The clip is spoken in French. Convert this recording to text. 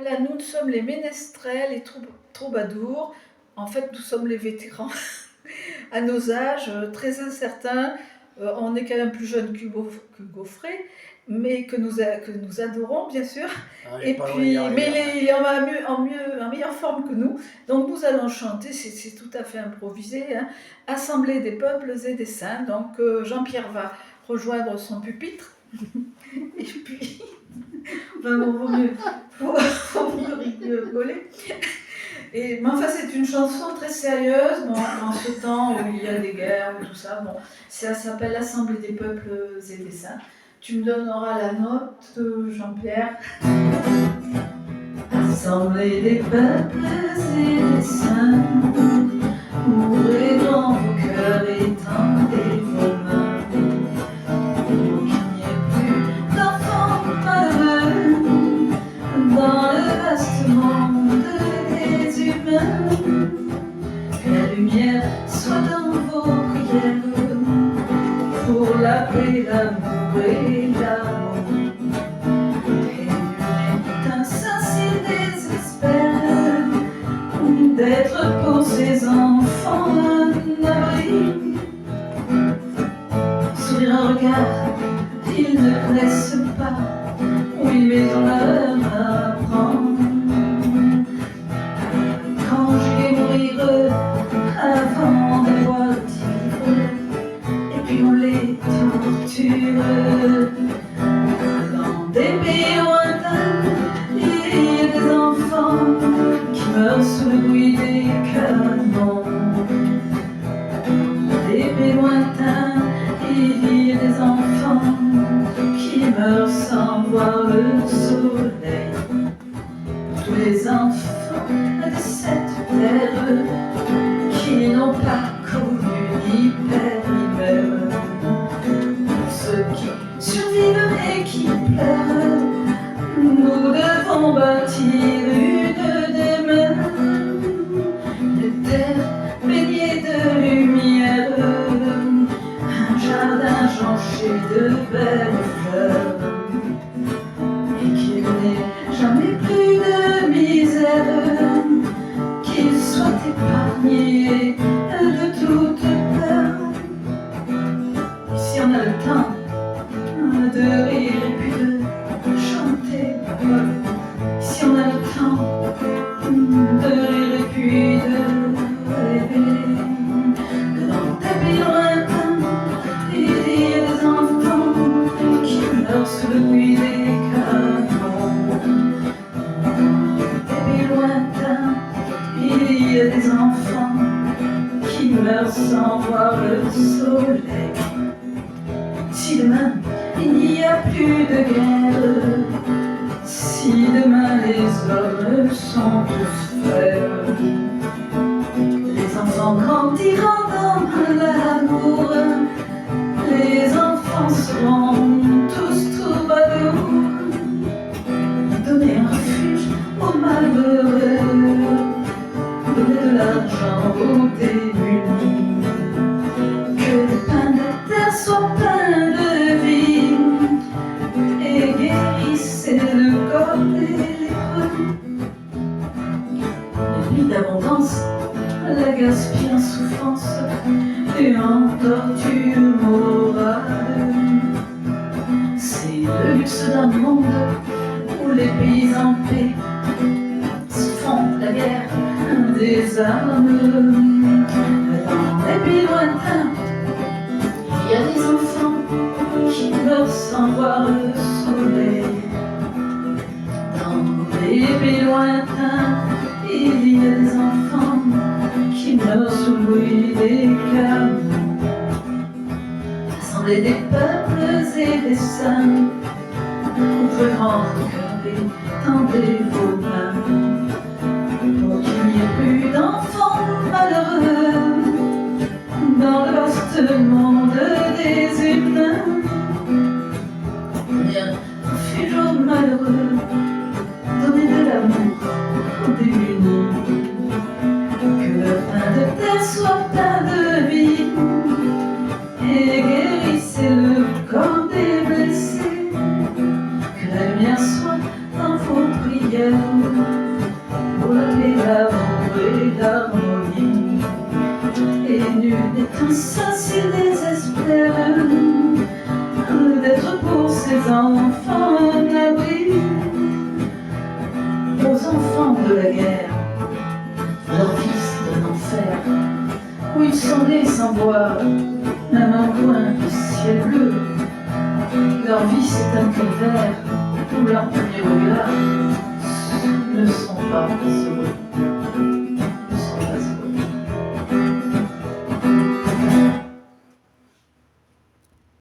Voilà, nous sommes les ménestrels, les troubadours. En fait, nous sommes les vétérans à nos âges, très incertains. On est quand même plus jeunes que Gaufret, mais que nous adorons, bien sûr. Ah, il est Et pas loin d'y puis, mais arriver, hein. il est en meilleure forme que nous. Donc, nous allons chanter, c'est tout à fait improvisé, hein. Assembler des peuples et des saints. Donc, Jean-Pierre va rejoindre son pupitre. Et puis, ben, vaut mieux rigoler. Mais enfin, c'est une chanson très sérieuse, bon, en ce temps où il y a des guerres et tout ça. Bon, ça s'appelle l'Assemblée des peuples et des saints. Tu me donneras la note, Jean-Pierre. Assemblée des peuples et des saints, ouvrez dans vos cœurs et tendez vos mains, pour qu'il n'y ait plus d'enfants malheureux dans le vaste monde des humains. Que la lumière soit dans vos prières pour la paix, l'amour et l'amour. Et nul n'est saint s'il désespère d'être pour ses enfants un abri. Sourire, un regard qu'ils ne connaissent pas, oui, mais on leur apprend. Conjuguer, mourir avant d'avoir le tigre, et puis on les torture. Dans des pays lointains, il y a des enfants qui meurent sous le bruit des canons. Dans des pays lointains, il y a des enfants qui meurent sans voir le soleil. Tous les enfants de cette terre qui n'ont pas connu ni père ni mère, ceux qui survivent et qui pleurent, nous devons bâtir une demeure, une terre baignée de lumière, un jardin jonché de belles fleurs, et qu'il n'ait jamais plus de misère, qu'il soit épargné de toute peur. Si on a le temps de rire et puis de chanter, si on a le temps de rire et puis de rêver, que dans des pays lointains, il y a des enfants qui meurent sous le bruit des canons. Des pays lointains, il y a des enfants qui meurent sans voir le soleil. Si demain il n'y a plus de guerre, si demain les hommes sont tous frères, les enfants grandiront dans l'amour, les enfants seront tous troubadours. Donner un refuge aux malheureux, donner de l'argent aux démunis, que les pains de terre soient pleins de vie, et guérissez le corps des lépreux. Les nuits d'abondance, la gaspille en souffrance et en torture morale, c'est le luxe d'un monde où les pays en paix se font la guerre des armes. Dans les pays lointains, il y a des enfants qui meurent sans voir le soleil. Dans les pays lointains, il y a des enfants qui meurent sous le bruit des canons. Assemblée des peuples et des saints, ouvrez grand cœur et tendez vos mains, pour qu'il n'y ait plus d'enfants malheureux dans le vaste monde des humains. Donnez un refuge aux malheureux, donnez de l'amour aux démunis, que le pain de terre soit plein de vie, et guérissez le corps des blessés, que la lumière soit dans vos prières. comme ça s'ils désespèrent d'être pour ces enfants un abri. Aux enfants de la guerre, leur vie c'est un enfer, où ils sont nés sans voir même un coin de ciel bleu. Leur vie c'est un calvaire, où leurs premiers regards ne sont pas se